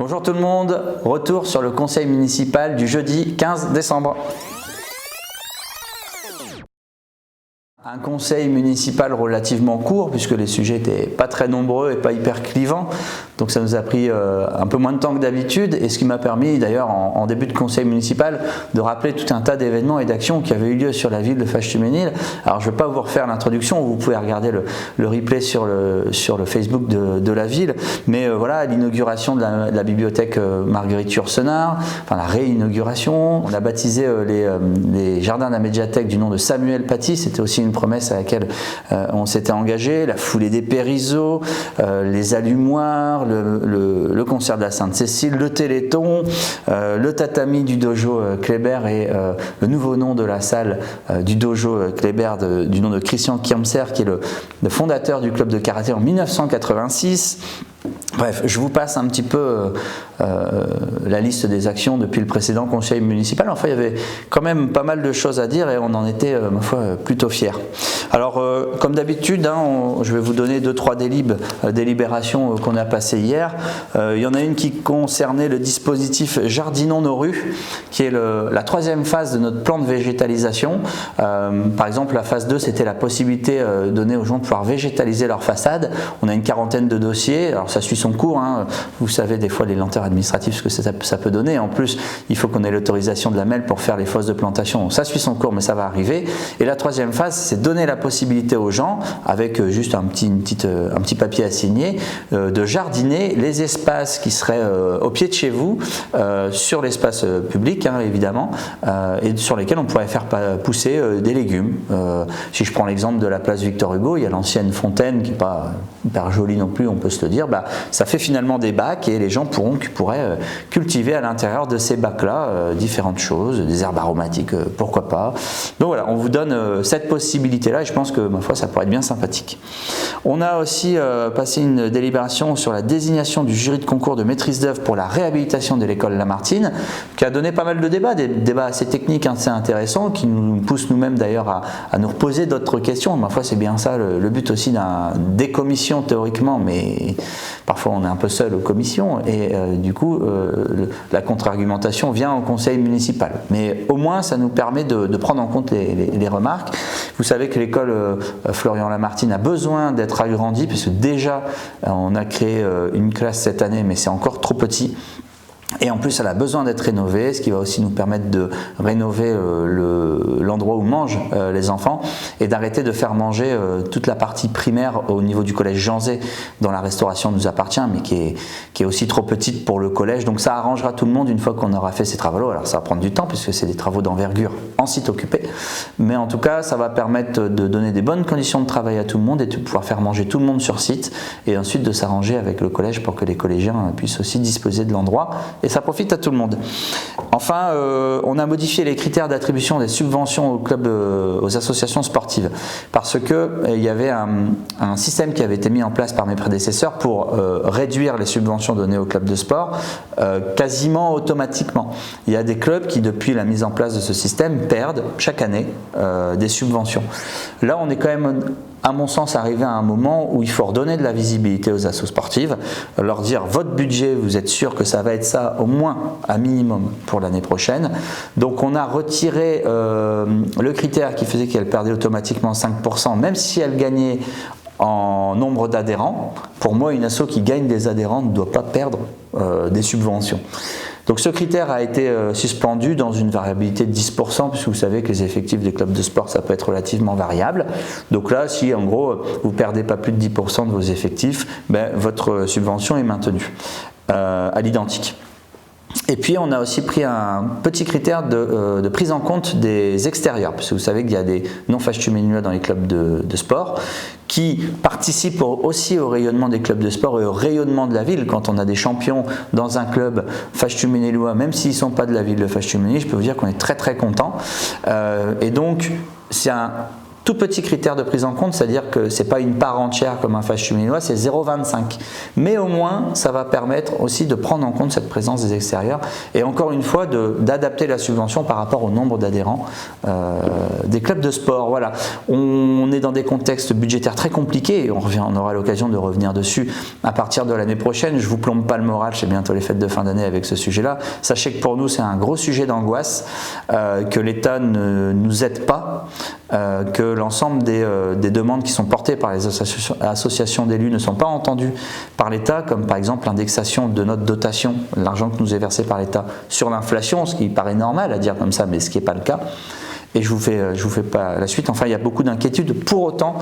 Bonjour tout le monde, retour sur le conseil municipal du jeudi 15 décembre. Un conseil municipal relativement court puisque les sujets n'étaient pas très nombreux et pas hyper clivants, donc ça nous a pris un peu moins de temps que d'habitude, et ce qui m'a permis d'ailleurs en début de conseil municipal de rappeler tout un tas d'événements et d'actions qui avaient eu lieu sur la ville de Fâche-Tuménil. Alors je ne vais pas vous refaire l'introduction, vous pouvez regarder le replay sur le Facebook de la ville, mais voilà, l'inauguration de la bibliothèque Marguerite Yourcenar, enfin la réinauguration, on a baptisé les jardins de la médiathèque du nom de Samuel Paty, c'était aussi une promesse à laquelle on s'était engagé, la foulée des Périsseaux, les allumoirs, le concert de la Sainte-Cécile, le Téléthon, le tatami du dojo Kléber et le nouveau nom de la salle du dojo Kléber du nom de Christian Kirmser, qui est le fondateur du club de karaté en 1986. Bref, je vous passe un petit peu la liste des actions depuis le précédent conseil municipal. Enfin, il y avait quand même pas mal de choses à dire et on en était, ma foi, plutôt fiers. Alors, comme d'habitude, je vais vous donner 2-3 délibérations qu'on a passées hier. Il y en a une qui concernait le dispositif Jardinons nos rues, qui est la 3e phase de notre plan de végétalisation. Par exemple, la phase 2, c'était la possibilité donnée aux gens de pouvoir végétaliser leur façade. On a une 40aine de dossiers. Alors, ça suit son cours, vous savez des fois les lenteurs administratives ce que ça peut donner. En plus il faut qu'on ait l'autorisation de la MEL pour faire les fosses de plantation, ça suit son cours mais ça va arriver. Et la 3e phase, c'est donner la possibilité aux gens avec juste un petit papier à signer de jardiner les espaces qui seraient au pied de chez vous, sur l'espace public évidemment, et sur lesquels on pourrait faire pousser des légumes. Si je prends l'exemple de la place Victor Hugo, il y a l'ancienne fontaine qui n'est pas hyper jolie non plus, on peut se le dire, ça fait finalement des bacs et les gens pourraient cultiver à l'intérieur de ces bacs-là différentes choses, des herbes aromatiques, pourquoi pas. Donc voilà, on vous donne cette possibilité-là et je pense que, ma foi, ça pourrait être bien sympathique. On a aussi passé une délibération sur la désignation du jury de concours de maîtrise d'œuvre pour la réhabilitation de l'école Lamartine, qui a donné pas mal de débats, des débats assez techniques, assez intéressants, qui nous poussent nous-mêmes d'ailleurs à nous reposer d'autres questions. Ma foi, c'est bien ça le but aussi des commissions théoriquement, mais parfois on est un peu seul aux commissions et du coup la contre-argumentation vient au conseil municipal. Mais au moins ça nous permet de prendre en compte les remarques. Vous savez que l'école Florian Lamartine a besoin d'être agrandie puisque déjà on a créé une classe cette année mais c'est encore trop petit. Et en plus, elle a besoin d'être rénovée, ce qui va aussi nous permettre de rénover l'endroit où mangent les enfants et d'arrêter de faire manger toute la partie primaire au niveau du collège Jean Zay, dont la restauration nous appartient, mais qui est aussi trop petite pour le collège. Donc ça arrangera tout le monde une fois qu'on aura fait ces travaux. Alors ça va prendre du temps puisque c'est des travaux d'envergure en site occupé. Mais en tout cas, ça va permettre de donner des bonnes conditions de travail à tout le monde et de pouvoir faire manger tout le monde sur site et ensuite de s'arranger avec le collège pour que les collégiens puissent aussi disposer de l'endroit. Et ça profite à tout le monde. Enfin, on a modifié les critères d'attribution des subventions aux clubs, aux associations sportives, parce que il y avait un système qui avait été mis en place par mes prédécesseurs pour réduire les subventions données aux clubs de sport quasiment automatiquement. Il y a des clubs qui, depuis la mise en place de ce système, perdent chaque année des subventions. Là, on est quand même, à mon sens, arrivé à un moment où il faut redonner de la visibilité aux assos sportives, leur dire votre budget, vous êtes sûr que ça va être ça au moins à minimum pour l'année prochaine. Donc on a retiré le critère qui faisait qu'elle perdait automatiquement 5%, même si elle gagnait en nombre d'adhérents. Pour moi, une asso qui gagne des adhérents ne doit pas perdre des subventions. Donc ce critère a été suspendu dans une variabilité de 10%, puisque vous savez que les effectifs des clubs de sport, ça peut être relativement variable. Donc là, si en gros, vous ne perdez pas plus de 10% de vos effectifs, votre subvention est maintenue à l'identique. Et puis on a aussi pris un petit critère de prise en compte des extérieurs, parce que vous savez qu'il y a des non-Fâche-Tuménilois dans les clubs de sport qui participent aussi au rayonnement des clubs de sport et au rayonnement de la ville. Quand on a des champions dans un club Fâche-Tuménilois, même s'ils ne sont pas de la ville de Fâche-Tuménil, je peux vous dire qu'on est très très content. Et donc c'est tout petit critère de prise en compte, c'est-à-dire que ce n'est pas une part entière comme un fâche cheminois, c'est 0,25. Mais au moins, ça va permettre aussi de prendre en compte cette présence des extérieurs et encore une fois d'adapter la subvention par rapport au nombre d'adhérents des clubs de sport. Voilà. On est dans des contextes budgétaires très compliqués et on aura l'occasion de revenir dessus à partir de l'année prochaine. Je ne vous plombe pas le moral, c'est bientôt les fêtes de fin d'année avec ce sujet-là. Sachez que pour nous, c'est un gros sujet d'angoisse, que l'État ne nous aide pas, que l'ensemble des demandes qui sont portées par les associations d'élus ne sont pas entendues par l'État, comme par exemple l'indexation de notre dotation, l'argent que nous est versé par l'État sur l'inflation, ce qui paraît normal à dire comme ça, mais ce qui n'est pas le cas. Et je vous fais pas la suite. Enfin, il y a beaucoup d'inquiétudes. Pour autant,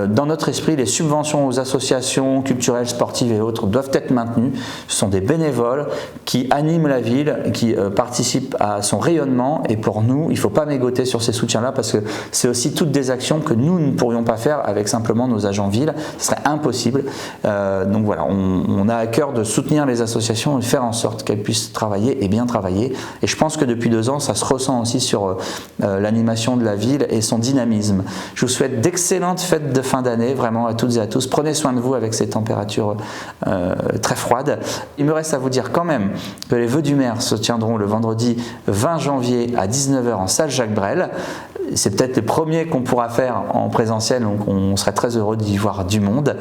dans notre esprit, les subventions aux associations culturelles, sportives et autres doivent être maintenues. Ce sont des bénévoles qui animent la ville, qui participent à son rayonnement. Et pour nous, il ne faut pas mégoter sur ces soutiens-là parce que c'est aussi toutes des actions que nous ne pourrions pas faire avec simplement nos agents ville. Ce serait impossible. Donc voilà, on a à cœur de soutenir les associations et de faire en sorte qu'elles puissent travailler et bien travailler. Et je pense que depuis 2 ans, ça se ressent aussi sur l'animation de la ville et son dynamisme. Je vous souhaite d'excellentes fêtes de fin d'année, vraiment à toutes et à tous. Prenez soin de vous avec ces températures très froides. Il me reste à vous dire quand même que les vœux du maire se tiendront le vendredi 20 janvier à 19 h en salle Jacques Brel. C'est peut-être les premiers qu'on pourra faire en présentiel, donc on serait très heureux d'y voir du monde.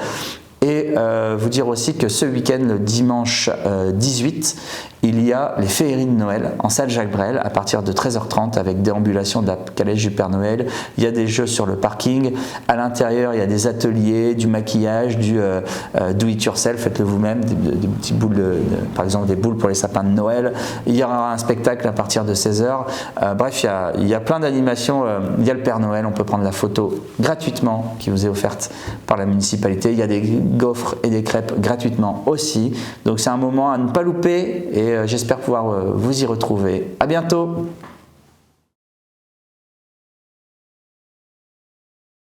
Et vous dire aussi que ce week-end, le dimanche 18, il y a les féeries de Noël en salle Jacques Brel à partir de 13 h 30 avec déambulation de la calèche du Père Noël. Il y a des jeux sur le parking. À l'intérieur, il y a des ateliers, du maquillage, du do it yourself, faites-le vous-même, des petites boules, par exemple des boules pour les sapins de Noël. Il y aura un spectacle à partir de 16 h. Bref, il y a plein d'animations. Il y a le Père Noël, on peut prendre la photo gratuitement qui vous est offerte par la municipalité. Il y a des gaufres et des crêpes gratuitement aussi. Donc c'est un moment à ne pas louper et j'espère pouvoir vous y retrouver. À bientôt!